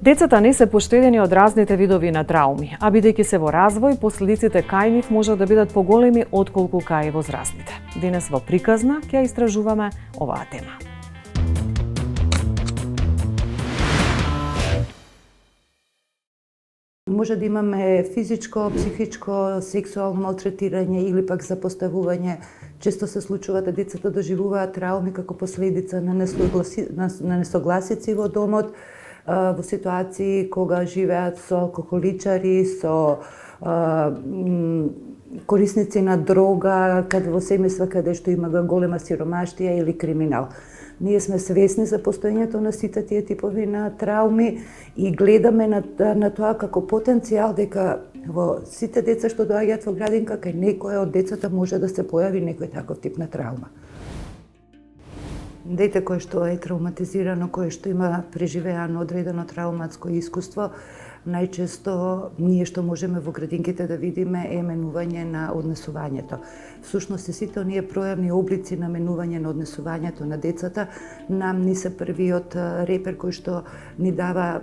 Децата не се поштедени од разните видови на трауми, а бидејќи се во развој, последиците кај нив може да бидат поголеми отколку кај возрастните. Денес во приказна ќе ја истражуваме оваа тема. Може да имаме физичко, психичко, сексуално малтретирање или пак запоставување. Често се случува да децата доживуваат трауми како последица на несогласици во домот, во ситуации кога живеат со алкохоличари, со корисници на дрога, каде во семејства каде што има голема сиромаштија или криминал. Ние сме свесни за постоењето на сите тие типови на трауми и гледаме на тоа како потенцијал дека во сите деца што доаѓаат во градинка, кај некој од децата може да се појави некој таков тип на траума. Дете кое што е травматизирано, кое што има преживеано одредено трауматско искуство, најчесто ние што можеме во градинките да видиме е менување на однесувањето. Всушност сите оние пројавни облици на менување на однесувањето на децата нам ни се првиот репер кој што ни дава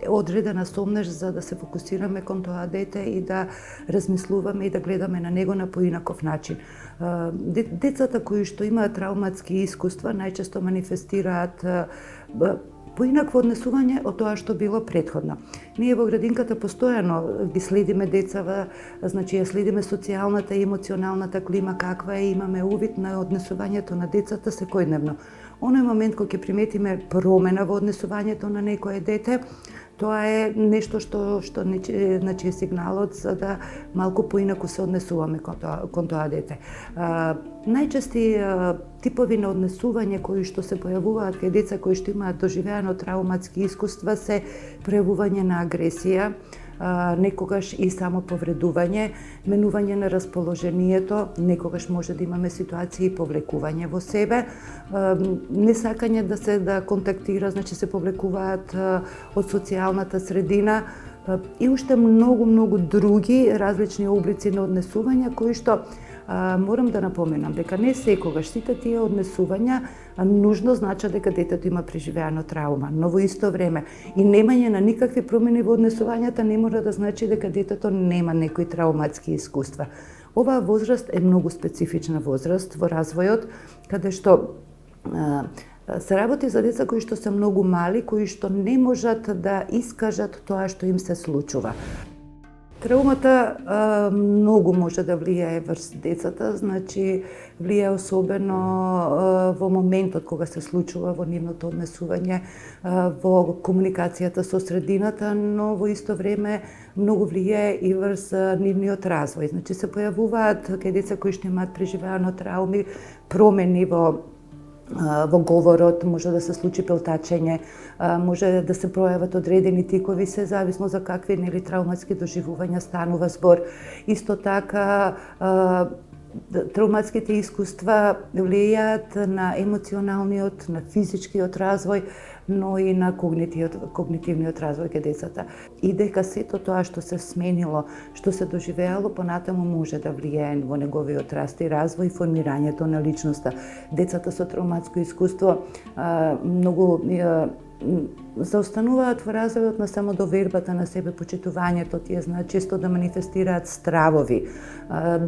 одредена сомнеж за да се фокусираме кон тоа дете и да размислуваме и да гледаме на него на поинаков начин. Децата кои што имаат трауматски искуства најчесто манифестираат поинакво однесување од тоа што било претходно. Ние во градинката постојано ги следиме децава, значи ја следиме социјалната и емоционалната клима каква е, имаме увид на однесувањето на децата секојдневно. Оној момент кога ќе приметиме промена во однесувањето на некое дете, тоа е нешто што значи е сигналот за да малку поинаку се однесуваме кон тоа дете. Најчести типови на однесување кои што се појавуваат кај деца кои што имаат доживеано трауматски искуства се пројавување на агресија, некогаш и само повредување, менување на расположението, некогаш може да имаме ситуации повлекување во себе, несакање да контактира, значи се повлекуваат од социјалната средина и уште многу други различни облици на однесување кои што морам да напоменам дека не секогаш сите тие однесувања нужно значат дека детето има преживеано траума, но во исто време и немање на никакви промени во однесувањата не мора да значи дека детето нема некои трауматски искуства. Оваа возраст е многу специфична возраст во развојот, каде што се работи за деца кои што се многу мали, кои што не можат да искажат тоа што им се случува. Траумата многу може да влијае врз децата, значи влијае особено во моментот кога се случува во нивното однесување, во комуникацијата со средината, но во исто време многу влијае и врз нивниот развој. Значи се појавуваат кај деца кои што имаат преживеано трауми, промени во говорот, може да се случи пелтачење, може да се пројават одредени тикови, се зависно за какви трауматски доживувања станува збор. Исто така, трауматските искуства влијаат на емоционалниот, на физичкиот развој, но и на когнитивниот развој кај децата. И дека сето тоа што се сменило, што се доживеало, понатаму може да влијае во неговиот раст и развој и формирањето на личноста. Децата со трауматско искуство многу заостануваат во развојот на самодовербата на себе, почитувањето, тие знаат често да манифестираат стравови,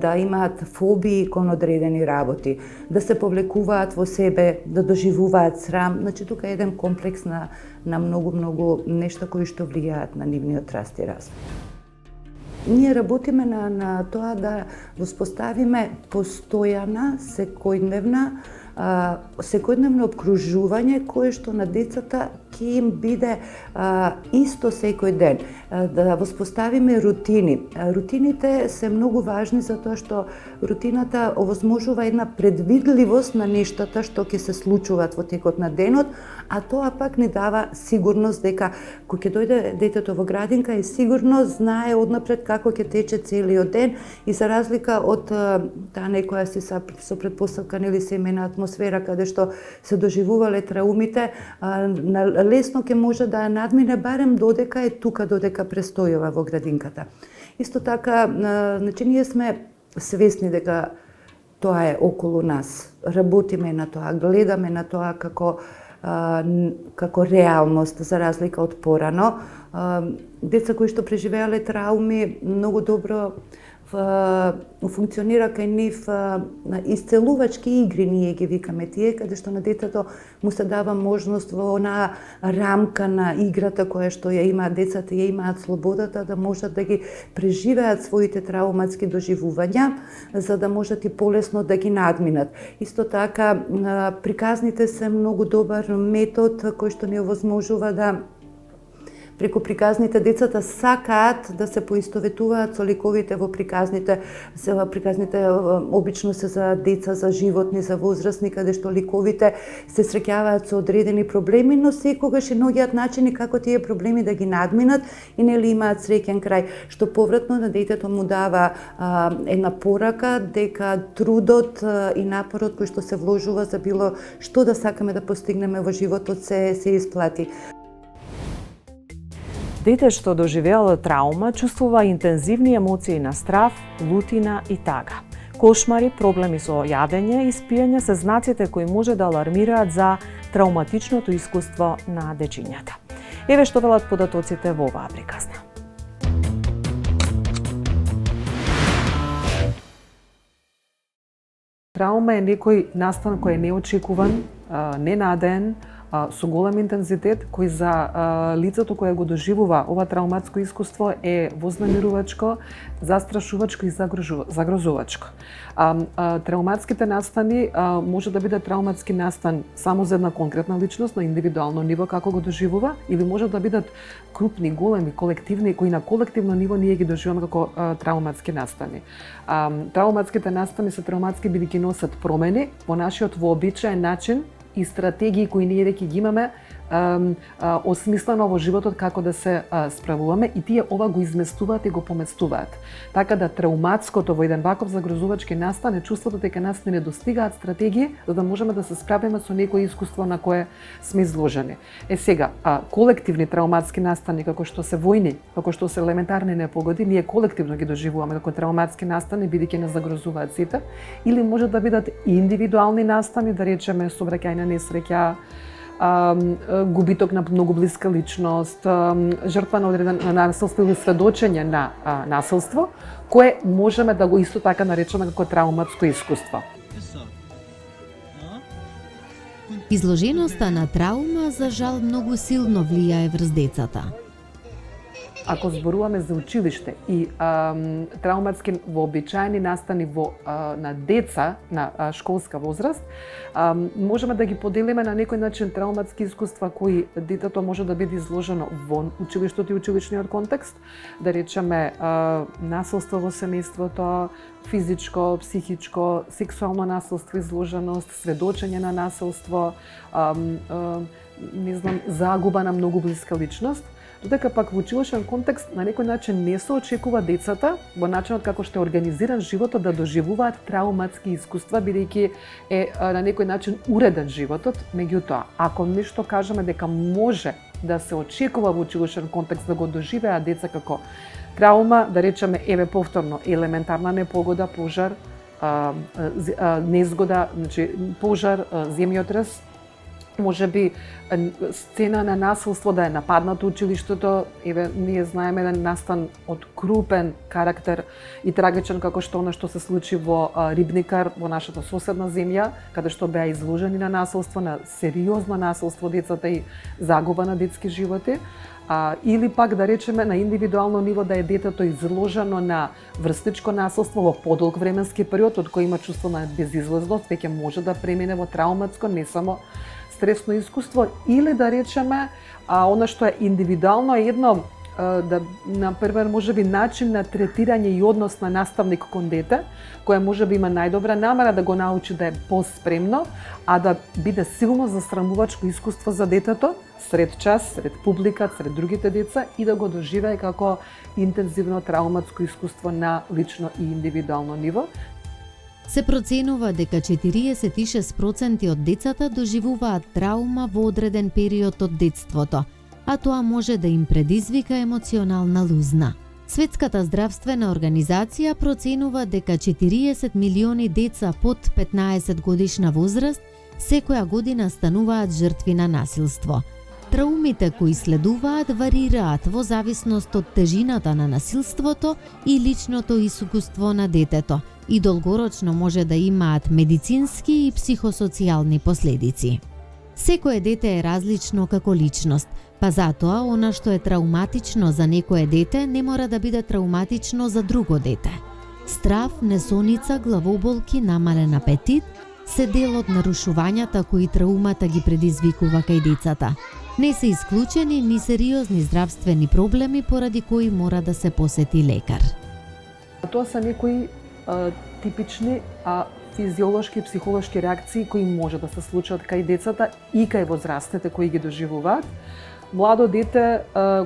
да имаат фобии кон одредени работи, да се повлекуваат во себе, да доживуваат срам. Значи тука е еден комплекс на многу нешта кои што влијаат на нивниот раст и развој. Ние работиме на тоа да воспоставиме постојана, секојдневно обкружување кое што на децата ќе им биде исто секој ден. Да воспоставиме рутини. Рутините се многу важни затоа што рутината овозможува една предвидливост на нештата што ќе се случуваат во текот на денот, а тоа пак ни дава сигурност дека кога ќе дојде детето во градинка е сигурно знае однапред како ќе тече целиот ден и за разлика од таа некоја си со претпоставка нели семејна атмосфера каде што се доживувале траумите, лесно ќе може да ја надмине барем додека е тука, додека престојува во градинката. Исто така, значи ние сме свесни дека тоа е околу нас. Работиме на тоа, гледаме на тоа како како реалност за разлика од порано. Деца кои што преживеале трауми многу добро функционира кај нив исцелувачки игри, ние ги викаме тие, каде што на детето му се дава можност во онаа рамка на играта која што ја имаат децата, ја имаат слободата да можат да ги преживеат своите трауматски доживувања, за да можат и полесно да ги надминат. Исто така, приказните се многу добар метод кој што ни овозможува да преку приказните децата сакаат да се поистоветуваат со ликовите во приказните. Приказните обично се за деца, за животни, за возрастни, каде што ликовите се среќаваат со одредени проблеми, но секогаш и наоѓаат начини како тие проблеми да ги надминат и нели имаат среќен крај, што повратно на детето му дава една порака дека трудот и напорот кој што се вложува за било што да сакаме да постигнеме во животот се исплати. Дете што доживеало траума чувствува интензивни емоции на страв, лутина и тага. Кошмари, проблеми со јадење и спиење се знаците кои може да алармираат за трауматичното искуство на дечињата. Еве што велат податоците во оваа приказна. Траума е некој настан кој е неочекуван, ненаден, со голем интензитет, кој за лицето кое го доживува ова трауматско искуство е вознемирувачко, застрашувачко и загрозувачко. Трауматските настани може да биде трауматски настан само за една конкретна личност на индивидуално ниво како го доживува, или може да бидат крупни, големи, колективни, кои на колективно ниво ние ги доживуваме како трауматски настани. Трауматските настани се трауматски бидејќи носат промени во нашиот вообичаен начин и стратегии кои ние веќе ги имаме осмислено во животот како да се справуваме, и тие ова го изместуваат и го поместуваат. Така да трауматското во еден ваков загрозувачки настан е чувството дека нас не достигаат стратегии за да можеме да се справиме со некое искуство на кое сме изложени. Сега, колективни трауматски настани како што се војни, како што се елементарни непогоди, ние колективно ги доживуваме како трауматски настани бидејќи не загрозуваат сите, или може да бидат индивидуални настани, да речеме сообраќајна несреќа, губиток на многу блиска личност, жртва на одредено насилство или сведочење на насилство, кое можеме да го исто така наречеме како трауматско искуство. Изложеноста на траума за жал многу силно влијае врз децата. Ако зборуваме за училиште и трауматски вообичаени настани на деца на школска возраст, можеме да ги поделиме на некој начин трауматски искуства кои детето може да биде изложено во училиштето и училишниот контекст, да речеме насилство во семејството, физичко, психичко, сексуално насилство, изложеност, сведочење на насилство, загуба на многу блиска личност. Додека пак во училишен контекст на некој начин не се очекува децата во начинот како што е организиран животот да доживуваат трауматски искуства, бидејќи е на некој начин уреден животот. Меѓутоа, ако нешто кажеме дека може да се очекува во училишен контекст да го доживеат деца како траума, да речеме еве повторно елементарна непогода, пожар, незгода, значи пожар, земјотрес, може би сцена на насилство, да е нападнато училиштето, еве ние знаеме еден настан од крупен карактер и трагичен како што она што се случи во Рибникар, во нашата соседна земја, каде што беа изложени на насилство, на сериозно насилство децата и загуба на детски животи. Или пак да речеме на индивидуално ниво да е детето изложено на врстичко насилство во подолг временски период од кој има чувство на безизлазност, веќе може да премине во трауматско, не само стресно искуство, или да речеме она што е индивидуално е едно например можеби начин на третирање и однос на наставник кон дете, која можеби има најдобра намера да го научи да е поспремно, а да биде силно засрамувачко искуство за детето сред час, сред публика, сред другите деца и да го доживее како интензивно трауматско искуство на лично и индивидуално ниво. Се проценува дека 46% од децата доживуваат траума во одреден период од детството, а тоа може да им предизвика емоционална лузна. Светската здравствена организација проценува дека 40 милиони деца под 15 годишна возраст секоја година стануваат жртви на насилство. Траумите кои следуваат варираат во зависност од тежината на насилството и личното искуство на детето и долгорочно може да имаат медицински и психосоцијални последици. Секое дете е различно како личност, па затоа она што е трауматично за некое дете не мора да биде трауматично за друго дете. Страв, несоница, главоболки, намален апетит се дел од нарушувањата кои траумата ги предизвикува кај децата. Не се исклучени ни сериозни здравствени проблеми поради кои мора да се посети лекар. Тоа се некои типични физиолошки и психолошки реакции кои може да се случат кај децата и кај возрастните кои ги доживуваат. Младо дете,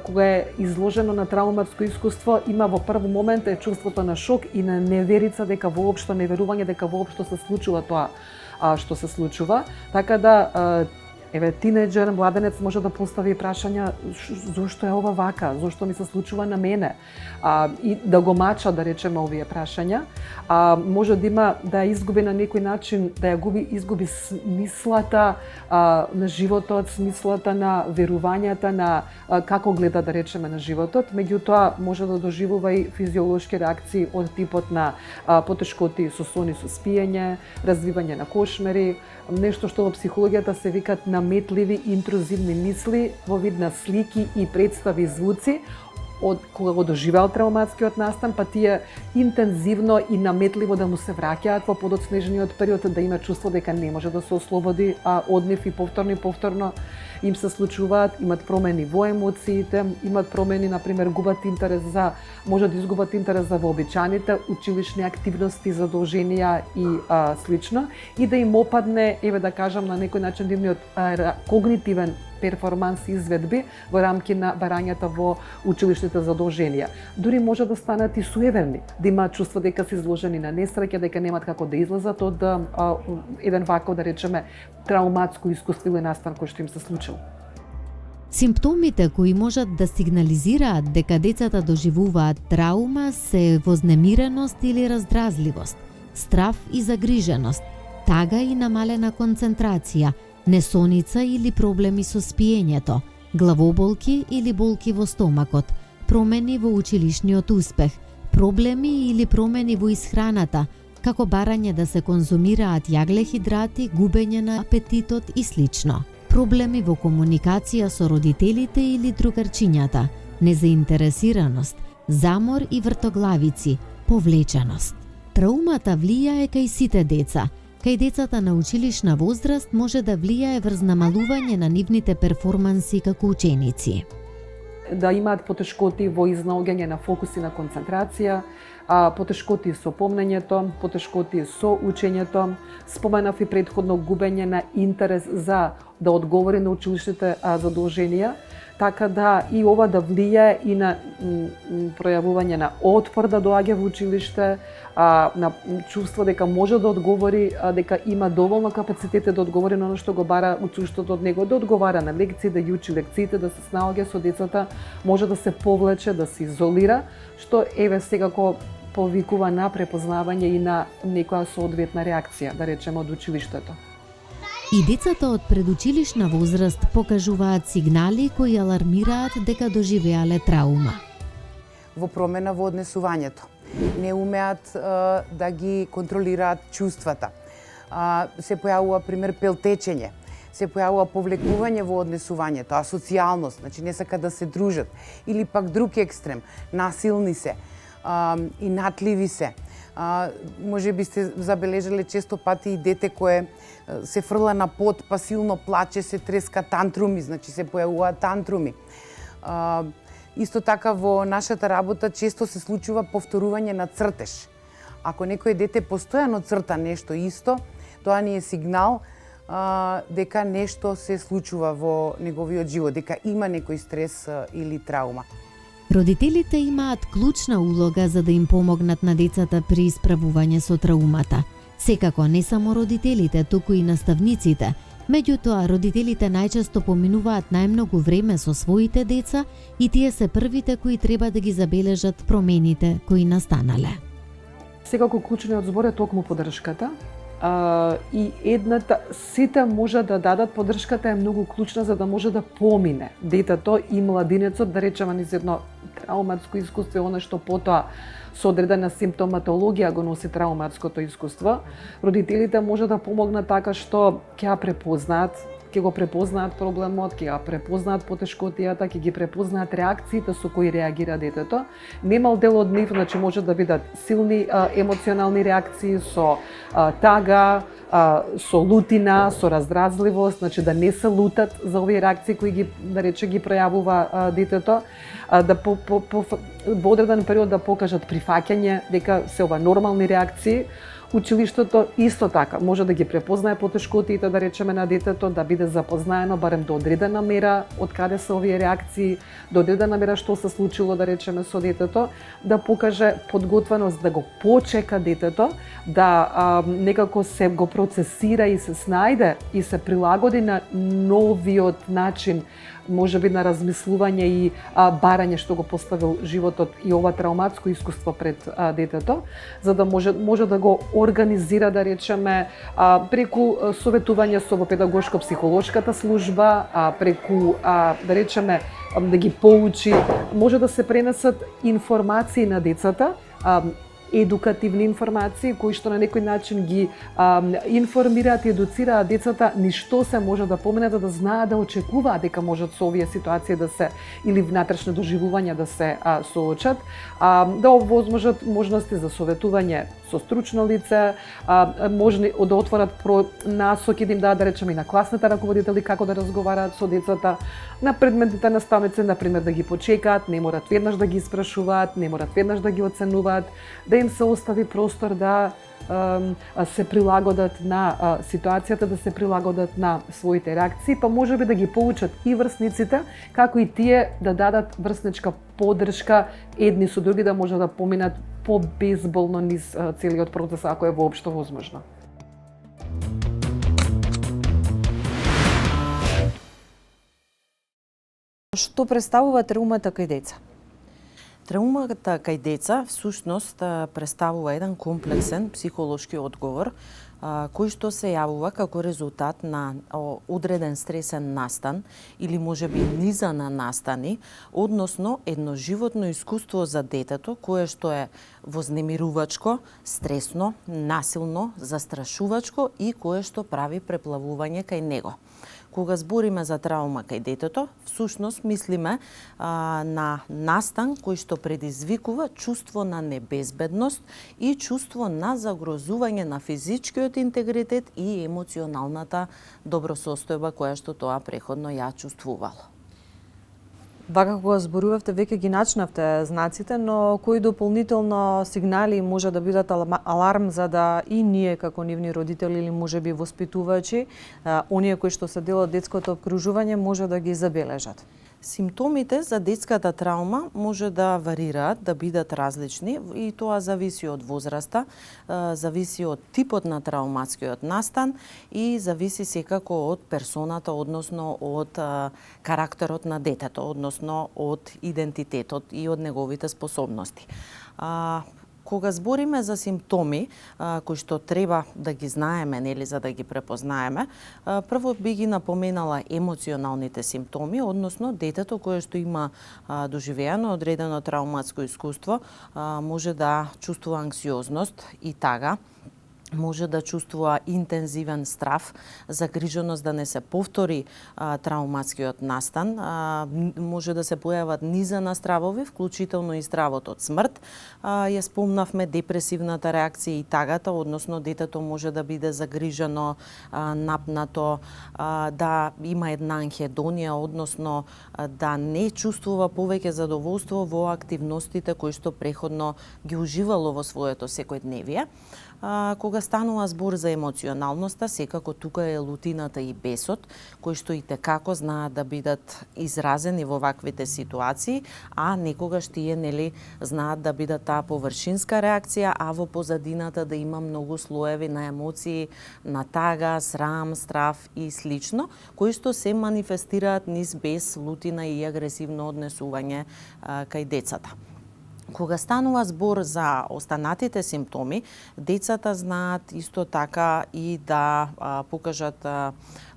кога е изложено на трауматско искуство, има во прв момент е чувството на шок и на неверица дека воопшто, неверување дека воопшто се случува тоа што се случува. Така да, тинеџер, младенец може да постави прашања зошто е ова вака, зошто ми се случува на мене, и да го мача, да речеме, овие прашања. Може да има, да ја изгуби на некој начин, да ја изгуби смислата на животот, смислата на верувањата, на како гледа, да речеме, на животот. Меѓутоа, може да доживува и физиолошки реакции од типот на потешкоти со сон и со спиење, развивање на кошмери, нешто што во психологијата се викат наметливи интрузивни мисли во вид на слики и представи, звуци, од кога го доживеал травматскиот настан, па тие интензивно и наметливо да му се враќаат во подоцнежниот период, да има чувство дека не може да се ослободи од нив и повторно им се случуваат, имат промени во емоциите, имат промени, например, губат интерес може да изгубат интерес за вообичаните училишни активности, задолженија и слично, и да им опадне, да кажам, на некој начин нивниот когнитивен перформанс и изведби во рамки на барањата во училишните задолженија. Дури може да станат и суеверни, да имаат чувство дека се изложени на несреќа, дека немаат како да излезат од еден ваков, да речеме, трауматско искуство или настан кој што им се случил. Симптомите кои можат да сигнализираат дека децата доживуваат траума се вознемиреност или раздразливост, страв и загриженост, тага и намалена концентрација, несоница или проблеми со спиењето, главоболки или болки во стомакот, промени во училишниот успех, проблеми или промени во исхраната, како барање да се конзумираат јаглехидрати, губење на апетитот и слично. Проблеми во комуникација со родителите или другарчињата, незаинтересираност, замор и вртоглавици, повлеченост. Траумата влијае кај сите деца. Кај децата на училишна возраст може да влијае врз намалување на нивните перформанси како ученици. Да имаат потешкоти во изнаоѓање на фокус и на концентрација, потешкоти со помнењето, потешкоти со учењето, споменав и предходно губење на интерес за да одговори на училишните задолженија, така да и ова да влијае и на пројавување на отпор да доаѓа во училиште, на чувство дека може да одговори, дека има доволно капацитет да одговори на оно што го бара училиштето од него, да одговара на лекции, да ги учи лекциите, да се снаоѓа со децата, може да се повлече, да се изолира, што секако повикува на препознавање и на некоја соодветна реакција, да речеме, од училиштето. И децата од предучилишна возраст покажуваат сигнали кои алармираат дека доживеале траума. Во промена во однесувањето. Не умеат да ги контролираат чувствата. Се појавува, пример, пелтечење. Се појавува повлекување во однесувањето, асоцијалност, значи не сака да се дружат. Или пак друг екстрем, насилни се, инатливи се. Може би сте забележале често пати и дете кое се фрла на пот, па силно плаче, се треска, тантруми, значи се појавуваат тантруми. Исто така во нашата работа често се случува повторување на цртеж. Ако некој дете постојано црта нешто исто, тоа ни е сигнал дека нешто се случува во неговиот живот, дека има некој стрес или траума. Родителите имаат клучна улога за да им помогнат на децата при исправување со траумата. Секако не само родителите, туку и наставниците. Меѓутоа, родителите најчесто поминуваат најмногу време со своите деца и тие се првите кои треба да ги забележат промените кои настанале. Секако клучниот збор е токму поддршката, и едната, сите може да дадат поддршката е многу клучна за да може да помине детето и младинецот, да речеме низ едно трауматско искуство, она што потоа со одредена симптоматологија го носи трауматското искуство. Родителите може да помогнат така што ќе ја препознаат, ќе го препознаат проблемот, ќе ја препознаат потешкотијата, ќе ги препознаат реакциите со кои реагира детето. Немал дел од нив, значи може да бидат силни емоционални реакции со тага, со лутина, со раздразливост, значи да не се лутат за овие реакции кои ги, да рече, ги пројавува детето, да во одреден период да покажат прифаќање дека се ова нормални реакции. Училиштето исто така може да ги препознае потешкотиите, да речеме, на детето, да биде запознаено барем до одредена мера од каде се овие реакции, до одредена мера што се случило, да речеме, со детето, да покаже подготвеност, да го почека детето, да некако се го процесира и се снајде и се прилагоди на новиот начин, може би на размислување и барање што го поставил животот и ова трауматско искуство пред детето, за да може да го организира, да речеме, преку советување со педагошко-психолошката служба, преку, да речеме, да ги поучи, може да се пренесат информации на децата, едукативни информации кои што на некој начин ги информираат и едуцираат децата ни што се може да поминат, да знаат да очекуваат дека можат со овие ситуации да се, или внатрешни доживувања да се соочат, да овозможат можности за советување со стручно лице, можни да отворат насоки, да им дадат, да речеме, и на класните раководители како да разговараат со децата, на предметните наставници, например, да ги почекаат, не морат веднаш да ги испрашуваат, не морат веднаш да ги оценуваат, да им се остави простор да се прилагодат на ситуацијата, да се прилагодат на своите реакции, па можеби да ги поучат и врсниците, како и тие да дадат врсничка поддршка едни со други, да може да поминат побезболно низ целиот процес, ако е воопшто возможно. Што представува траумата кај деца? Траумата кај деца всушност представува еден комплексен психолошки одговор кој што се јавува како резултат на одреден стресен настан или можеби низа на настани, односно едно животно искуство за детето кое што е вознемирувачко, стресно, насилно, застрашувачко и кое што прави преплавување кај него. Кога збориме за траума кај детето, всушност мислиме на настан кој што предизвикува чувство на небезбедност и чувство на загрозување на физичкиот интегритет и емоционалната добросостојба која што тоа преходно ја чувствувало. Вака кога зборувавте, веќе ги начнавте знаците, но кои дополнително сигнали може да бидат аларм за да и ние како нивни родители или можеби воспитувачи, оние кои што се дел од детското обкружување, може да ги забележат? Симптомите за детската траума може да варираат, да бидат различни и тоа зависи од возраста, зависи од типот на трауматскиот настан и зависи секако од персоната, односно од карактерот на детето, односно од идентитетот и од неговите способности. Кога збориме за симптоми кои што треба да ги знаеме, нели, за да ги препознаеме, прво би ги напоменала емоционалните симптоми, односно детето кое што има доживеано одредено трауматско искуство може да чувствува анксиозност и тага, може да чувствува интензивен страв, загриженост да не се повтори трауматскиот настан, може да се појават низа на стравови, вклучително и стравот од смрт. Ја спомнавме депресивната реакција и тагата, односно детето може да биде загрижено, напнато, да има една анхедонија, односно да не чувствува повеќе задоволство во активностите кои што преходно ги уживало во своето секојдневие. Кога станува збор за емоционалноста, секако тука е лутината и бесот, кои што и текако знаат да бидат изразени во ваквите ситуации, а некогаш тие, нели, знаат да бидат таа површинска реакција, а во позадината да има многу слоеви на емоции, на тага, срам, страв и слично, кои што се манифестираат низ бес, лутина и агресивно однесување кај децата. Кога станува збор за останатите симптоми, децата знаат исто така и да покажат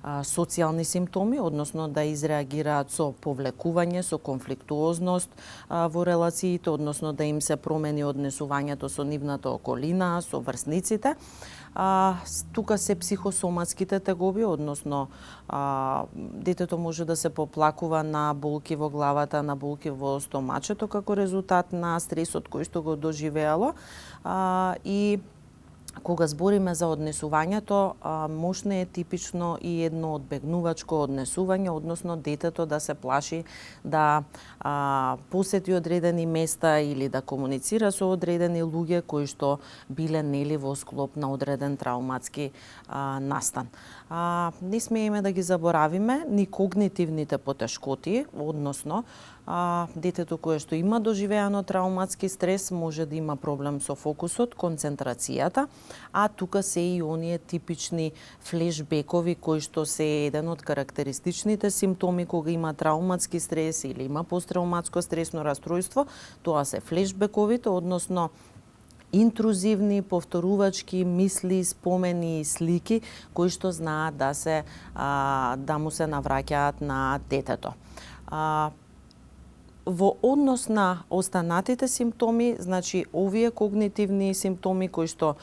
социјални симптоми, односно да изреагираат со повлекување, со конфликтуозност во релациите, односно да им се промени однесувањето со нивната околина, со врсниците. Тука се психосоматските тегоби, односно детето може да се поплакува на болки во главата, на болки во стомачето како резултат на стресот кој што го доживеало. И кога збориме за однесувањето, можно е типично и едно одбегнувачко однесување, односно детето да се плаши да посети одредени места или да комуницира со одредени луѓе кои што биле нели во склоп на одреден трауматски настан. Не смееме да ги заборавиме ни когнитивните потешкоти, односно детето кое што има доживеано трауматски стрес може да има проблем со фокусот, концентрацијата, а тука се и оние типични флешбекови кои што се еден од карактеристичните симптоми кога има трауматски стрес или има посттрауматско стресно расстройство, тоа се флешбековите, односно интрузивни, повторувачки мисли, спомени и слики кои што знаат да му се навраќаат на детето. Во однос на останатите симптоми, значи овие когнитивни симптоми кои што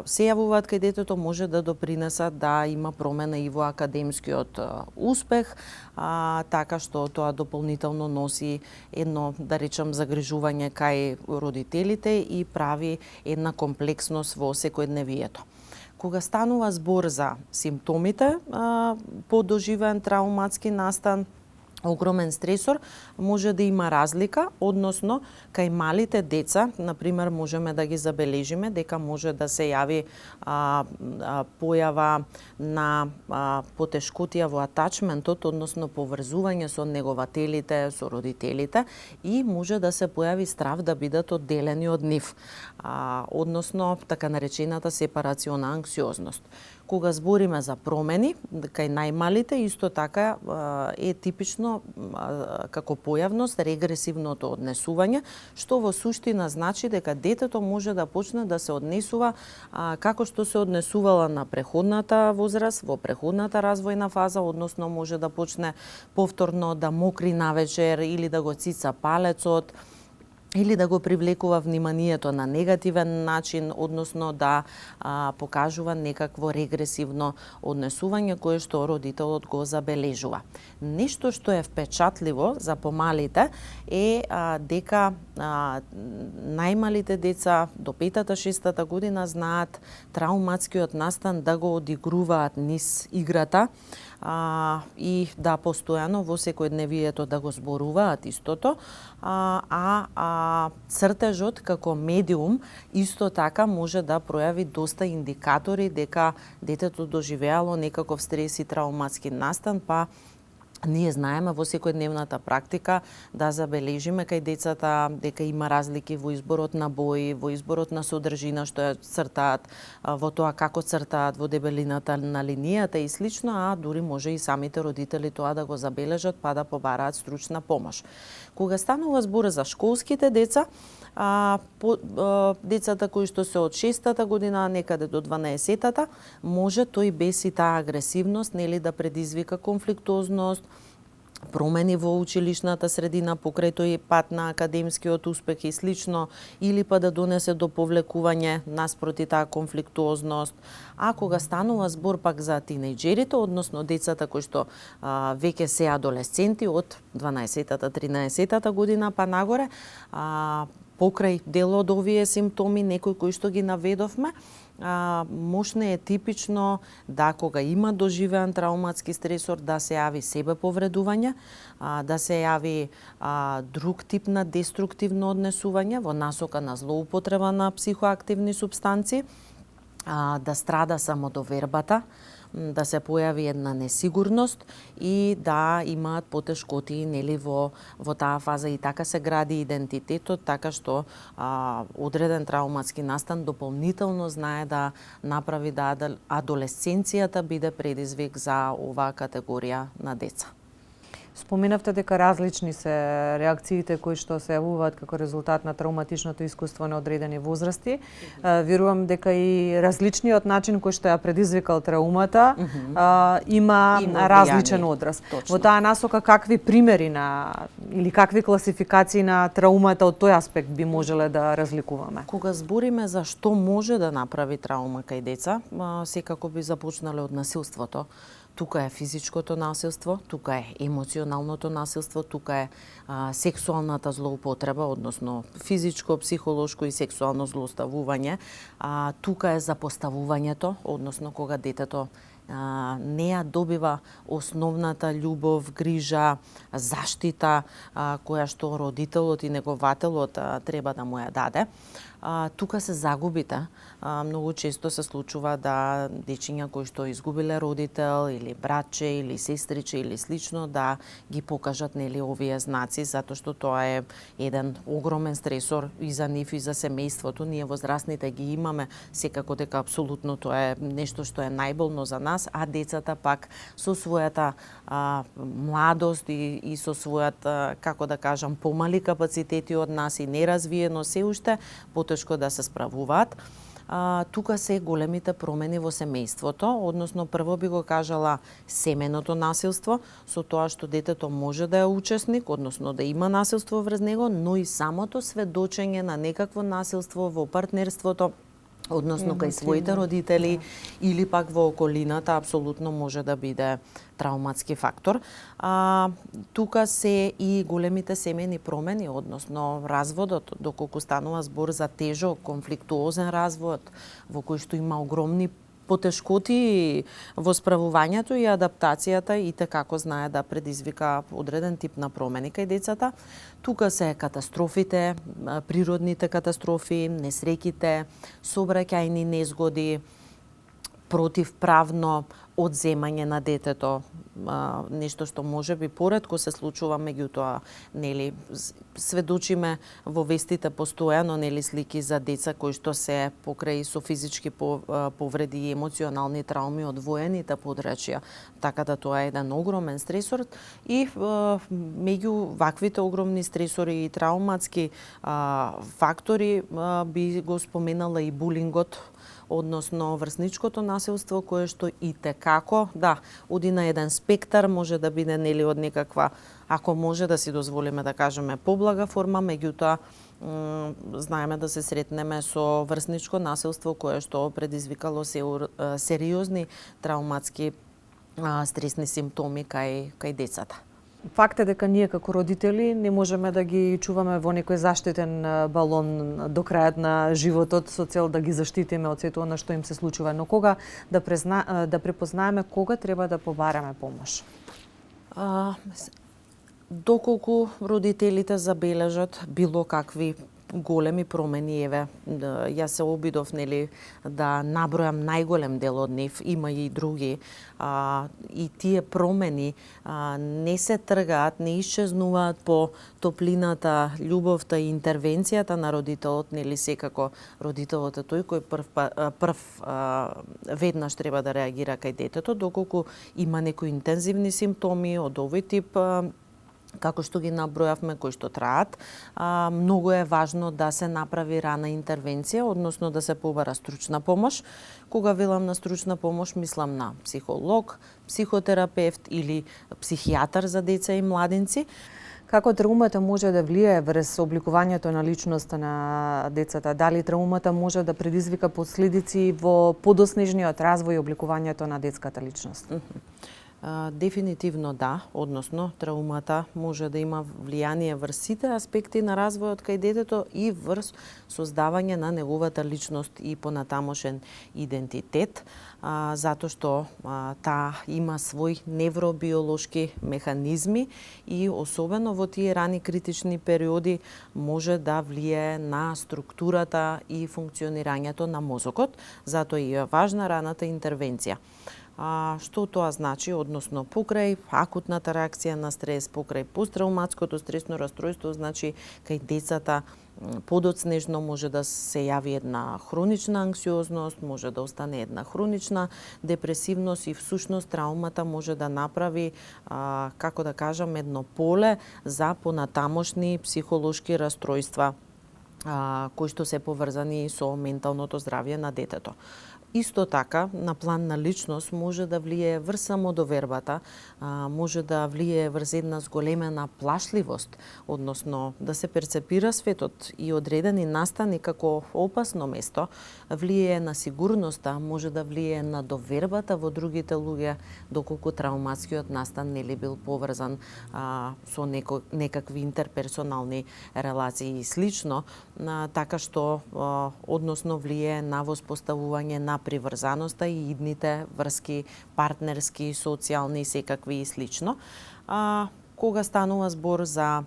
се јавуваат кај детето може да допринесат да има промена и во академскиот успех, така што тоа дополнително носи едно, да речам, загрижување кај родителите и прави една комплексност во секојдневието. Кога станува збор за симптомите по доживеен трауматски настан, огромен стресор, може да има разлика, односно кај малите деца, например, можеме да ги забележиме дека може да се јави појава на потешкотија во атачментот, односно поврзување со негователите, со родителите и може да се појави страв да бидат одделени од нив, односно така наречената сепарациона анксиозност. Кога збориме за промени, кај најмалите, исто така е типично како појавност регресивното однесување, што во суштина значи дека детето може да почне да се однесува како што се однесувала на преходната возраст, во преходната развојна фаза, односно може да почне повторно да мокри навечер или да го цица палецот, или да го привлекува вниманието на негативен начин, односно да покажува некакво регресивно однесување кое што родителот го забележува. Нешто што е впечатливо за помалите е дека најмалите деца до 5-6 година знаат трауматскиот настан да го одигруваат низ играта, и да постојано во секојдневието да го зборуваат истото, цртежот како медиум исто така може да пројави доста индикатори дека детето доживеало некаков стрес и трауматски настан, па ние знаеме во секојдневната практика да забележиме кај децата дека има разлики во изборот на бои, во изборот на содржина што ја цртаат, во тоа како цртаат, во дебелината на линијата и слично, а дури може и самите родители тоа да го забележат па да побараат стручна помош. Кога станува збор за школските деца, децата кои што се од 6-та година некаде до 12-та, може тој без и таа агресивност нели да предизвика конфликтозност, промени во училишната средина покрај тој пат на академскиот успех и слично, или па да донесе до повлекување наспроти таа конфликтуозност. А кога станува збор пак за тинејџерите, односно децата кои што веќе се адолесценти од 12-та, 13-та година па нагоре, покрај дел од овие симптоми, некои кои што ги наведовме, можно е типично да кога има доживеан трауматски стресор да се јави себеповредување, да се јави друг тип на деструктивно однесување во насока на злоупотреба на психоактивни супстанции, да страда самодовербата, да се појави една несигурност и да имаат потешкоти нели во таа фаза и така се гради идентитетот, така што одреден трауматски настан дополнително знае да направи да адолесценцијата биде предизвик за оваа категорија на деца. Споменавте дека различни се реакциите кои што се јавуваат како резултат на травматичното искуство на одредени возрасти. Верувам дека и различниот начин кој што ја предизвикал траумата има различен одраз. Точно. Во таа насока какви примери или какви класификации на траумата од тој аспект би можеле да разликуваме? Кога збориме за што може да направи травма кај деца, секако би започнале од насилството. Тука е физичкото насилство, тука е емоционалното насилство, тука е сексуалната злоупотреба, односно физичко, психолошко и сексуално злоставување. Тука е запоставувањето, односно кога детето не ја добива основната љубов, грижа, заштита која што родителот и негователот треба да му ја даде. Тука се загубите. Многу често се случува да дечиња кои што изгубиле родител или братче или сестриче или слично да ги покажат нели овие знаци, затоа што тоа е еден огромен стресор и за нив и за семејството. Ние возрастните ги имаме, секако дека апсолутно тоа е нешто што е најболно за нас, а децата пак со својата младост и со својат, како да кажам, помали капацитети од нас и неразвиено се уште, потешко да се справуваат. Тука се големите промени во семејството, односно прво би го кажала семеното насилство, со тоа што детето може да е учесник, односно да има насилство врз него, но и самото сведочење на некакво насилство во партнерството, односно кај своите родители или пак во околината, апсолутно може да биде травматски фактор. Тука се и големите семени промени, односно разводот, доколку станува збор за тежок, конфликтуозен развод, во кој што има огромни потешкоти во справувањето и адаптацијата и како знае да предизвика одреден тип на промени кај децата. Тука се катастрофите, природните катастрофи, несреќите, сообраќајни незгоди, противправно одземање на детето, нешто што може би поретко се случува, меѓутоа нели сведочиме во вестите постојано нели слики за деца кои што се покрај со физички повреди и емоционални трауми од воените подрачја, така да тоа е еден огромен стресор и меѓу ваквите огромни стресори и трауматски фактори би го споменала и булингот, односно врсничкото насилство, кое што и текако, оди на еден спектар, може да биде нели од некаква, ако може да си дозволиме да кажеме поблага форма, меѓутоа знаеме да се сретнеме со врсничко насилство кое што предизвикало сериозни травматски стресни симптоми кај децата. Факт е дека ние како родители не можеме да ги чуваме во некој заштитен балон до крајот на животот со цел да ги заштитиме од сето она што им се случува, но кога да препознаеме кога треба да побараме помош? Доколку родителите забележат било какви големи промени, еве, јас се обидов нели да набројам најголем дел од нив, има и други, и тие промени не се тргаат, не исчезнуваат по топлината, љубовта и интервенцијата на родителот, нели секако родителот е тој кој прв веднаш треба да реагира кај детето, доколку има некои интензивни симптоми од овој тип, како што ги набројавме, кои што траат, многу е важно да се направи рана интервенција, односно да се побара стручна помош. Кога велам на стручна помош, мислам на психолог, психотерапевт или психијатар за деца и младинци. Како траумата може да влијае врз обликувањето на личноста на децата? Дали траумата може да предизвика последици во подоснежниот развој и обликувањето на детската личност? Дефинитивно да, односно траумата може да има влијание врз сите аспекти на развојот кај детето и врз создавање на неговата личност и понатамошен идентитет, затоа што таа има свој невробиолошки механизми и особено во тие рани критични периоди може да влијае на структурата и функционирањето на мозокот, затоа и е важна раната интервенција. Што тоа значи? Односно, покрај акутната реакција на стрес, покрај посттравматското стресно расстройство, значи кај децата подоцнежно може да се јави една хронична анксиозност, може да остане една хронична депресивност и всушност траумата може да направи, како да кажам, едно поле за понатамошни психолошки расстройства кои што се поврзани со менталното здравје на детето. Исто така, на план на личност може да влие врз самодовербата, може да влие врз една зголемена плашливост, односно да се перцепира светот и одредени настани како опасно место, влие на сигурноста, може да влие на довербата во другите луѓе, доколку трауматскиот настан нели бил поврзан со некакви интерперсонални релации и слично, така што односно влие на воспоставување на приврзаноста и идните врски, партнерски, социјални, секакви и слично. Кога станува збор за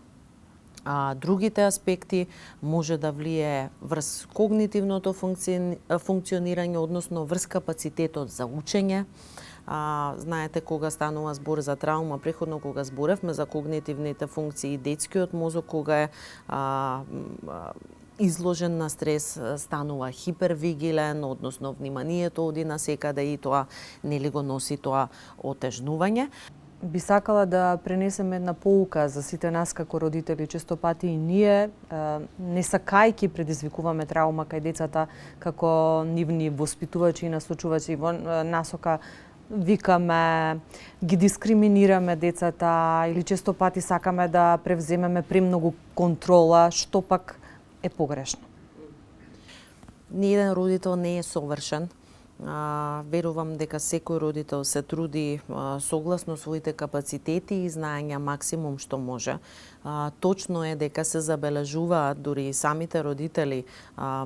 другите аспекти, може да влие врз когнитивното функционирање, односно врз капацитетот за учење. Знаете, кога станува збор за траума, преходно кога зборевме за когнитивните функции, детскиот мозок кога е изложен на стрес станува хипервигилен, односно вниманието оди на секаде и тоа нели го носи тоа отежнување. Би сакала да пренесеме една поука за сите нас како родители. Често пати и ние, не сакајки, предизвикуваме траума кај децата како нивни воспитувачи и насочувачи во насока викаме, ги дискриминираме децата или често пати сакаме да превземеме премногу контрола, што пак е погрешно. Ниеден родител не е совршен. Верувам дека секој родител се труди согласно своите капацитети и знаења максимум што може. Точно е дека се забележуваат дури и самите родители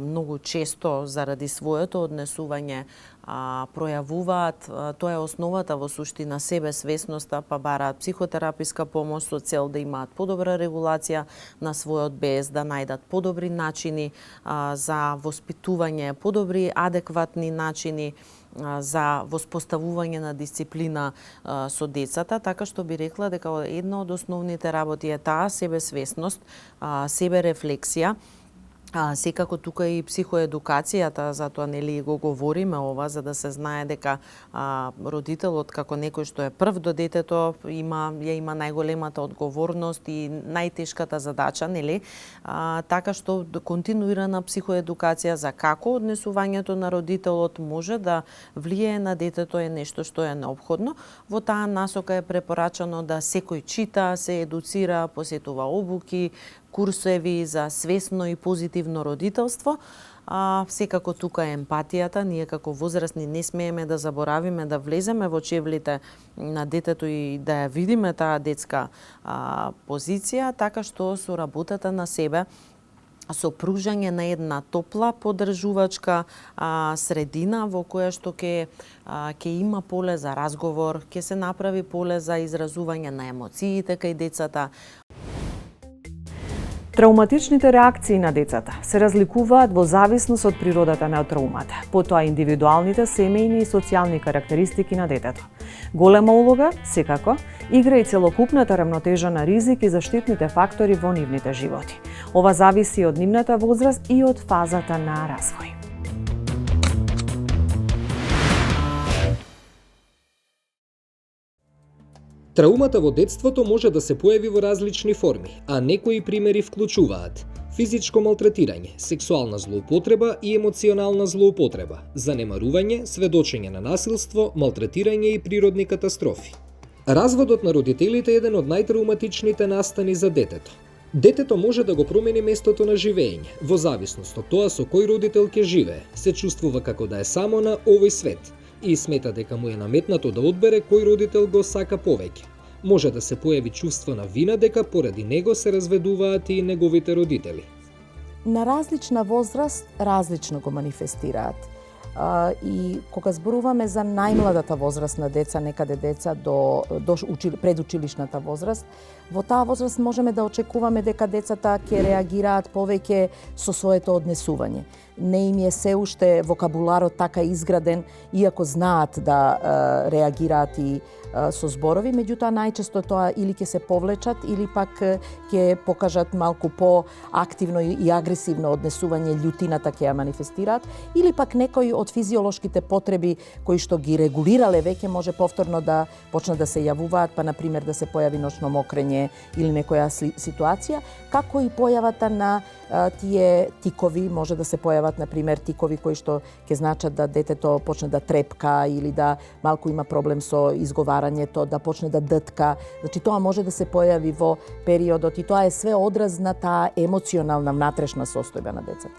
многу често заради своето однесување пројавуваат, тоа е основата во суштина, себесвесноста, па бараат психотераписка помош со цел да имаат подобра регулација на својот бес, да најдат подобри начини за воспитување, подобри адекватни начини за воспоставување на дисциплина со децата, така што би рекла дека една од основните работи е таа себесвесност, себерефлексија. Секако тука и психоедукацијата, затоа нели го говориме ова, за да се знае дека родителот како некој што е прв до детето има најголемата одговорност и најтешката задача, нели? Така што континуирана психоедукација за како однесувањето на родителот може да влие на детето е нешто што е неопходно. Во таа насока е препорачано да секој чита, се едуцира, посетува обуки, курсеви за свесно и позитивно родителство. Секако тука е емпатијата. Ние како возрастни не смееме да заборавиме да влеземе во чевлите на детето и да ја видиме таа детска позиција, така што со работата на себе, со пружање на една топла поддржувачка средина во која што ќе има поле за разговор, ќе се направи поле за изразување на емоциите кај децата. Трауматичните реакции на децата се разликуваат во зависност од природата на траумата, потоа индивидуалните семејни и социјални карактеристики на детето. Голема улога, секако, игра и целокупната рамнотежа на ризик и заштитните фактори во нивните животи. Ова зависи од нивната возраст и од фазата на развој. Траумата во детството може да се појави во различни форми, а некои примери вклучуваат физичко малтретирање, сексуална злоупотреба и емоционална злоупотреба, занемарување, сведочење на насилство, малтретирање и природни катастрофи. Разводот на родителите е еден од најтрауматичните настани за детето. Детето може да го промени местото на живење, во зависност од тоа со кој родител ќе живее, се чувствува како да е само на овој свет и смета дека му е наметнато да одбере кој родител го сака повеќе. Може да се појави чувство на вина дека поради него се разведуваат и неговите родители. На различна возраст различно го манифестираат. И кога зборуваме за најмладата возраст на деца, некаде деца до предучилишната возраст, во таа возраст можеме да очекуваме дека децата ќе реагираат повеќе со своето однесување. не им е се уште вокабуларот така изграден, иако знаат да реагираат и со зборови, меѓутоа најчесто тоа или ќе се повлечат или пак ќе покажат малку по-активно и агресивно однесување, љутината ќе ја манифестираат, или пак некои од физиолошките потреби кои што ги регулирале веќе може повторно да почнат да се јавуваат, па на пример да се појави ночно мокрење или некоја ситуација, како и појавата на тие тикови, може да се појават на пример тикови кои што ќе значат да детето почне да трепка или да малку има проблем со изговарањето, да почне да дътка. Значи тоа може да се појави во периодот и тоа е све одраз на таа емоционална внатрешна состојба на децата.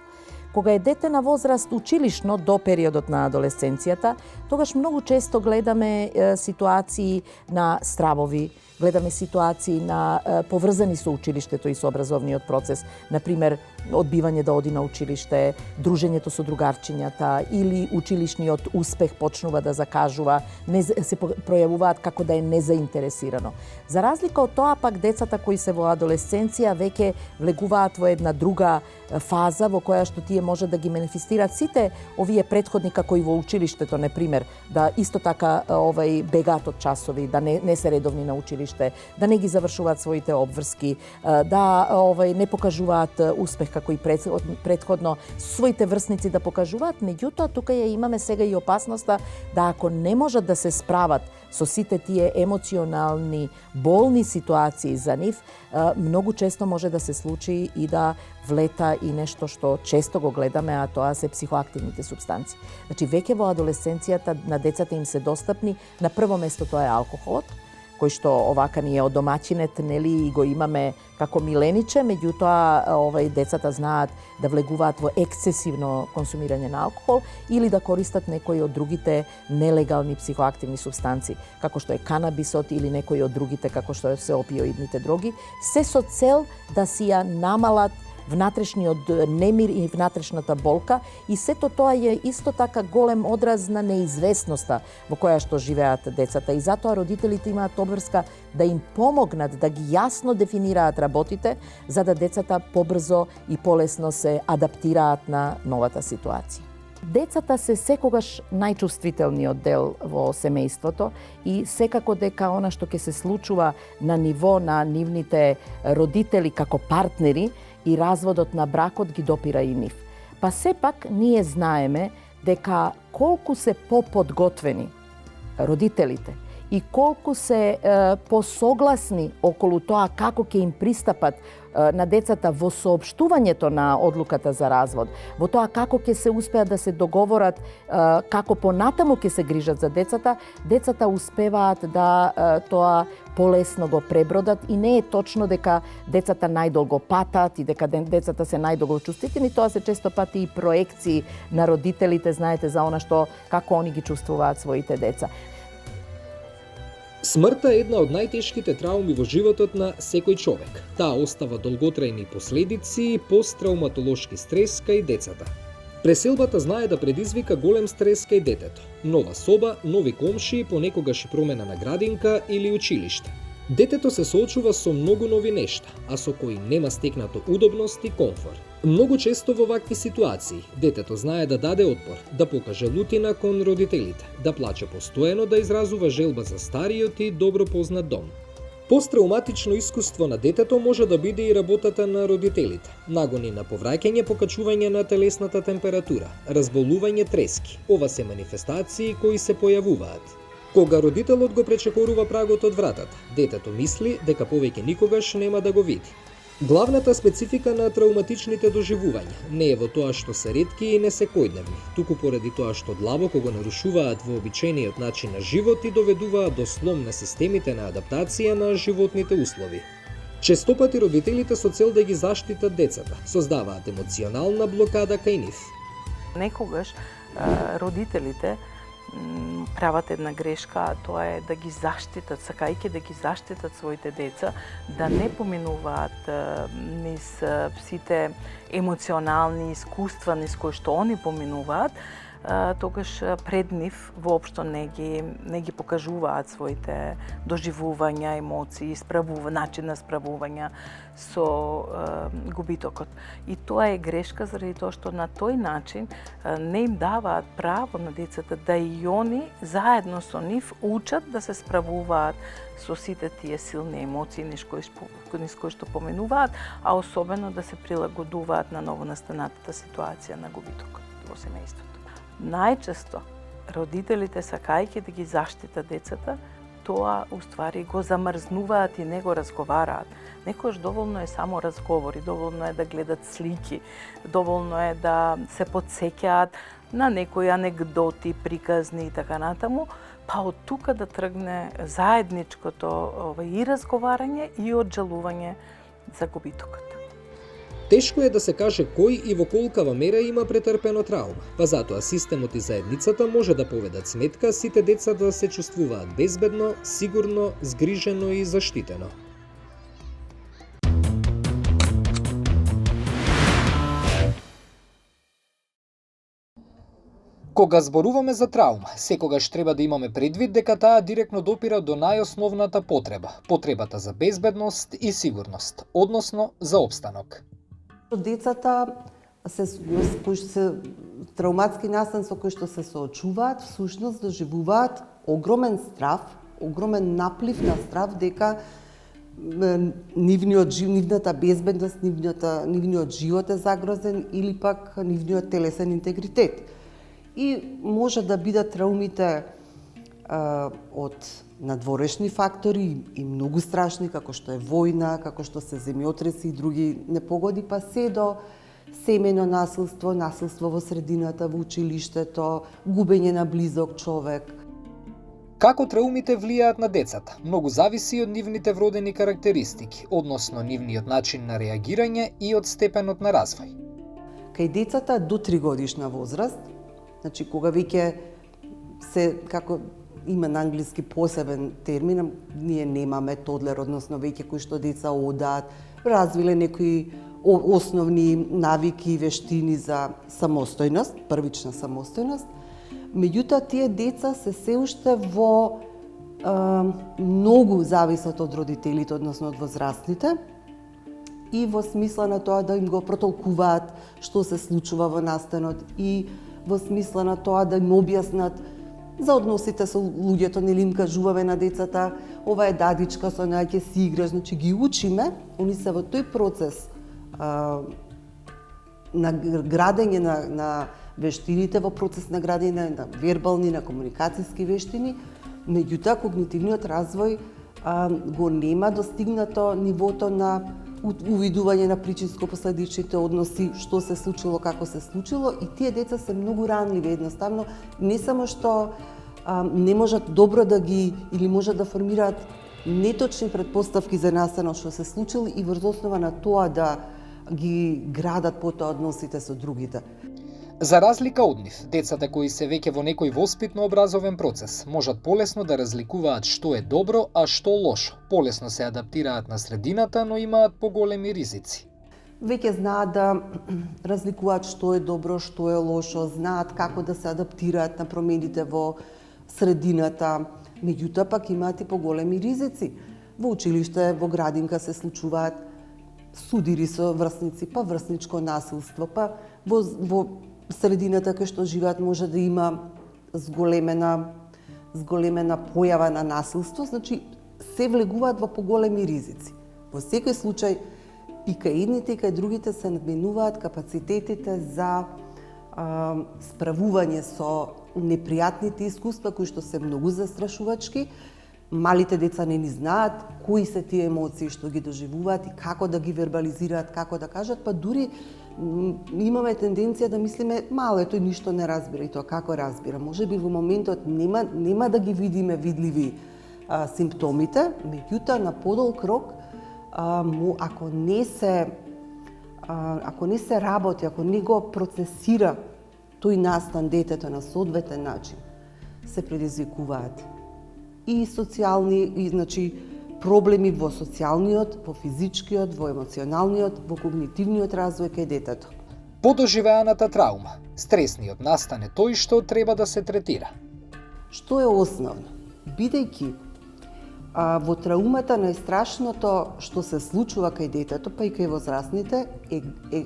Кога е дете на возраст училишно до периодот на адолесценцијата, тогаш многу често гледаме ситуации на стравови, гледаме ситуации на поврзани со училиштето и со образовниот процес, на пример одбивање да оди на училиште, дружењето со другарчињата или училишниот успех почнува да закажува, се пројавуваат како да е незаинтересирано. За разлика од тоа, пак децата кои се во адолесценција веќе влегуваат во една друга фаза во која што тие може да ги манифестираат сите овие претходни како и во училиштето, на пример, да исто така бегаат од часови, да не се редовни на училиште, да не ги завршуваат своите обврски, да не покажуваат успех како и претходно своите врсници да покажуваат, меѓутоа тука ја имаме сега и опасноста да ако не можат да се справат со сите тие емоционални болни ситуации за нив, многу често може да се случи и да влета и нешто што често го гледаме, а тоа се психоактивните супстанции. Значи, веќе во адолесценцијата на децата им се достапни, на прво место тоа е алкохолот, кој што овака ние од домаќинет, нели, и го имаме како милениче, меѓутоа децата знаат да влегуваат во ексцесивно консумирање на алкохол или да користат некои од другите нелегални психоактивни супстанции, како што е канабисот или некои од другите, како што се опиоидните дроги, се со цел да си ја намалат внатрешниот немир и внатрешната болка, и сето тоа е исто така голем одраз на неизвестноста во која што живеат децата, и затоа родителите имаат обврска да им помогнат да ги јасно дефинираат работите, за да децата побрзо и полесно се адаптираат на новата ситуација. Децата се секогаш најчувствителниот дел во семејството и секако дека она што ќе се случува на ниво на нивните родители како партнери и разводот на бракот ги допира и нив. Па сепак ние знаеме дека колку се поподготвени родителите и колку се посогласни околу тоа како ќе им пристапат на децата во соопштувањето на одлуката за развод, во тоа како ќе се успеат да се договорат како понатаму ќе се грижат за децата, децата успеваат да тоа полесно го пребродат, и не е точно дека децата најдолго патат и дека децата се најдолго чувствителни, тоа се често пати и проекции на родителите, знаете, за она што како они ги чувствуваат своите деца. Смртта е една од најтешките трауми во животот на секој човек. Таа остава долготрајни последици, посттрауматолошки стрес кај децата. Преселбата знае да предизвика голем стрес кај детето. Нова соба, нови комши, понекогаш и промена на градинка или училиште. Детето се соочува со многу нови нешта, а со кои нема стекнато удобност и комфорт. Многу често во вакви ситуации, детето знае да даде отпор, да покаже лутина кон родителите, да плаче постојано, да изразува желба за стариот и добро познат дом. Посттрауматично искуство на детето може да биде и работата на родителите. Нагони на повраќање, покачување на телесната температура, разболување, трески. Ова се манифестации кои се појавуваат кога родителот го пречекорува прагот од вратата. Детето мисли дека повеќе никогаш нема да го види. Главната специфика на трауматичните доживувања не е во тоа што се ретки и не секојдневни, туку поради тоа што длабоко го нарушуваат вообичаениот начин на живот и доведуваат до слом на системите на адаптација на животните услови. Честопати родителите со цел да ги заштитат децата создаваат емоционална блокада кај нив. Некогаш родителите прават една грешка, а тоа е да ги заштитат, сакајќи да ги заштитат своите деца, да не поминуваат низ сите емоционални искуства низ кои што они поминуваат, тогаш пред нив воопшто не ги покажуваат своите доживувања, емоции, начин на справување со губитокот. И тоа е грешка заради тоа што на тој начин не им даваат право на децата да и они заедно со нив учат да се справуваат со сите тие силни емоции низ кои што поменуваат, а особено да се прилагодуваат на новонастанатата ситуација на губитокот во семејството. Најчесто родителите, сакајќи да ги заштитат децата, тоа уствари го замрзнуваат и не го разговараат. Некојаш доволно е само разговори, доволно е да гледат слики, доволно е да се потсеќаат на некои анегдоти, приказни и така натаму, па од тука да тргне заедничкото и разговарање и оджалување за губитокот. Тешко е да се каже кој и во колкава мера има претрпено траума, па затоа системот и заедницата може да поведат сметка сите деца да се чувствуваат безбедно, сигурно, згрижено и заштитено. Кога зборуваме за траума, секогаш треба да имаме предвид дека таа директно допира до најосновната потребата за безбедност и сигурност, односно за опстанок. Децата кои се трауматски настан со кои што се соочуваат, всушност доживуваат огромен страв, огромен наплив на страв дека нивната безбедност, нивниот живот е загрозен или пак нивниот телесен интегритет. И може да бидат траумите од надворешни фактори и многу страшни, како што е војна, како што се земјотреси и други непогоди, па се до семејно насилство, насилство во средината, во училиштето, губење на близок човек. Како траумите влијаат на децата? Многу зависи од нивните вродени карактеристики, односно нивниот начин на реагирање и од степенот на развој. Кај децата до 3 годишна возраст, значи кога веќе се, како има на англиски посебен термин, ние немаме тодлер, односно веќе кои што деца одаат, развиле некои основни навики и вештини за самостојност, првична самостојност. Меѓутоа, тие деца се уште во многу зависат од родителите, односно од возрастните, и во смисла на тоа да им го протолкуваат што се случува во настанот и во смисла на тоа да им објаснат за односите со луѓето, нели им кажуваме на децата, ова е дадичка, со неја ќе си играш, значи ги учиме, они се во тој процес на градење на вештините, во процес на градење на вербални, на комуникацијски вештини, меѓутоа когнитивниот развој го нема достигнато нивото на увидување на причинско-последичните односи, што се случило, како се случило, и тие деца се многу ранливи, едноставно, не само што не можат добро да ги, или можат да формираат неточни претпоставки за настанот што се случило и врз основа на тоа да ги градат потоа односите со другите. За разлика од нив, децата кои се веќе во некој воспитно-образовен процес можат полесно да разликуваат што е добро, а што лошо. Полесно се адаптираат на средината, но имаат поголеми ризици. Веќе знаат да разликуваат што е добро, што е лошо, знаат како да се адаптираат на промените во средината, меѓутоа пак имаат и поголеми ризици. Во училиште, во градинка се случуваат судири со врсници, па врсничко насилство, па во средината кај што живеат може да има зголемена појава на насилство, значи се влегуваат во поголеми ризици. Во секој случај, и кај едните и кај другите се надменуваат капацитетите за справување со непријатните искуства кои што се многу застрашувачки. Малите деца не ни знаат кои се тие емоции што ги доживуваат и како да ги вербализираат, како да кажат, па дури имаме тенденција да мислиме мало е тој ништо не разбира, и тоа како разбира. Можеби во моментот нема да ги видиме видливи симптомите, меѓутоа на подолг рок ако не се работи, ако не го процесира тој настан детето на соодветен начин, се предизвикуваат и социјални, значи проблеми во социјалниот, во физичкиот, во емоционалниот, во когнитивниот развој кај детето. По доживеаната траума, стресниот настане тој што треба да се третира. Што е основно? Бидејќи во траумата најстрашното што се случува кај детето, па и кај возрастните, е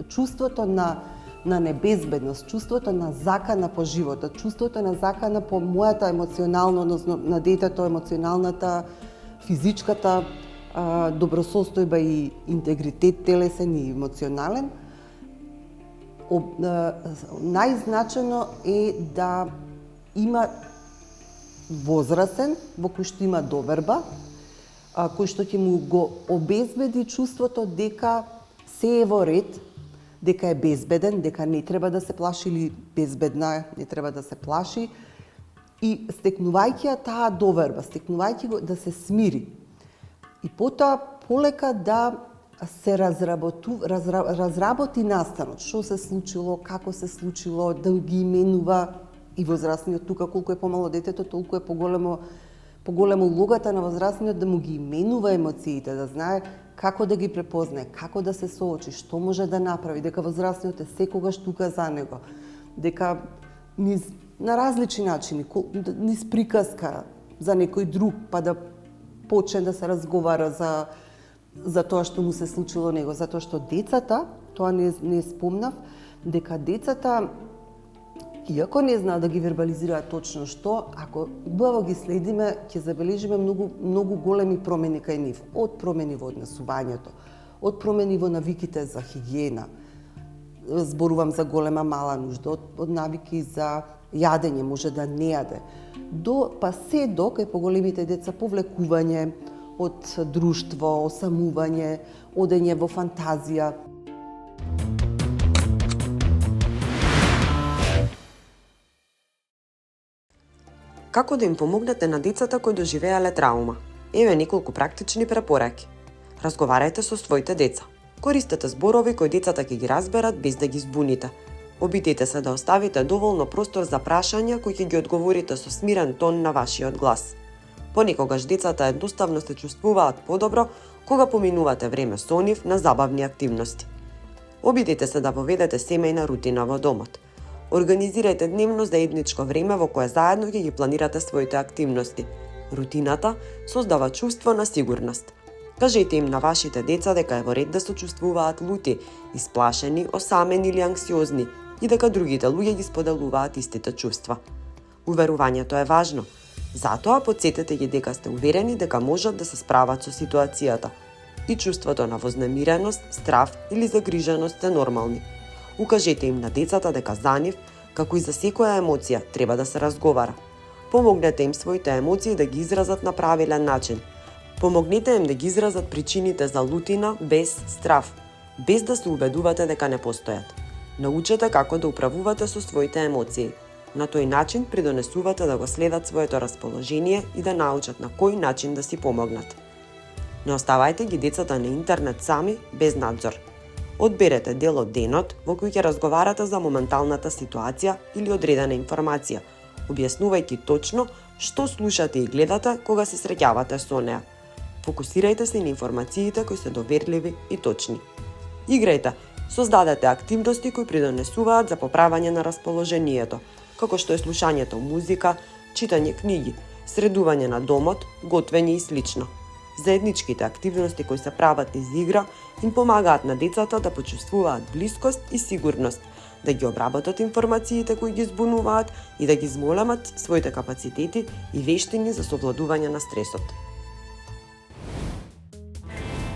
чувството на небезбедност, чувството на закана по животот, чувството на закана по мојата емоционална, односно на детето, емоционалната, физичката добросостојба и интегритет телесен и емоционален. Најзначено е да има возрастен во кој што има доверба, кој што ќе му го обезбеди чувството дека се е во ред, дека е безбеден, дека не треба да се плаши или безбедна, не треба да се плаши, и стекнувајќи таа доверба, стекнувајќи го да се смири. И потоа полека да се разработи настанот, што се случило, како се случило, да ги именува и возрастниот. Тука колку е помало детето, толку е поголема улогата на возрастниот да му ги именува емоциите, да знае како да ги препознае, како да се соочи, што може да направи, дека возрастниот е секогаш тука за него, дека на различни начини, низ приказка за некој друг, па да почне да се разговара за тоа што му се случило него, затоа што децата, тоа не спомнав, дека децата, иако не знаат да ги вербализираат точно што, ако убаво ги следиме, ќе забележиме многу големи промени кај нив. Од промени во однесувањето, од промени во навиките за хигиена, зборувам за голема мала нужда, од навики за јадење, може да не јаде, па се до кај поголемите деца повлекување од друштво, осамување, одење во фантазија. Како да им помогнете на децата кои доживеале траума? Еве неколку практични препораки. Разговарајте со своите деца. Користете зборови кои децата ќе ги разберат без да ги збуните. Обидете се да оставите доволно простор за прашања кои ќе ги одговорите со смирен тон на вашиот глас. Понекогаш децата едноставно се чувствуваат подобро кога поминувате време со нив на забавни активности. Обидете се да поведете семејна рутина во домот. Организирајте дневно заедничко време во кое заедно ќе ги планирате своите активности. Рутината создава чувство на сигурност. Кажете им на вашите деца дека е во ред да се чувствуваат лути, исплашени, осамени или анксиозни и дека другите луѓе ги споделуваат истите чувства. Уверувањето е важно. Затоа потсетете ги дека сте уверени дека можат да се справат со ситуацијата. И чувството на вознемиреност, страв или загриженост се нормални. Укажете им на децата дека за нив, како и за секоја емоција, треба да се разговара. Помогнете им своите емоции да ги изразат на правилен начин. Помогнете им да ги изразат причините за лутина без страв, без да се убедувате дека не постојат. Научете како да управувате со своите емоции. На тој начин придонесувате да го следат своето расположение и да научат на кој начин да си помогнат. Не оставајте ги децата на интернет сами, без надзор. Одберете дел од денот во кој ќе разговарате за моменталната ситуација или одредена информација, објаснувајќи точно што слушате и гледате кога се среќавате со неа. Фокусирајте се на информациите кои се доверливи и точни. Играјте, создадете активности кои придонесуваат за поправање на расположението, како што е слушањето музика, читање книги, средување на домот, готвење и слично. Заедничките активности кои се прават низ игра им помагаат на децата да почувствуваат блискост и сигурност, да ги обработат информациите кои ги збунуваат и да ги зголемат своите капацитети и вештини за совладување на стресот.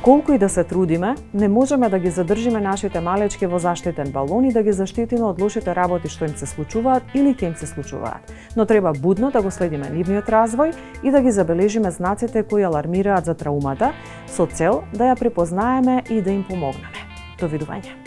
Колку и да се трудиме, не можеме да ги задржиме нашите малечки во заштитен балон и да ги заштитиме од лошите работи што им се случуваат или ќе им се случуваат. Но треба будно да го следиме нивниот развој и да ги забележиме знаците кои алармираат за траумата, со цел да ја препознаеме и да им помогнеме. Довидување.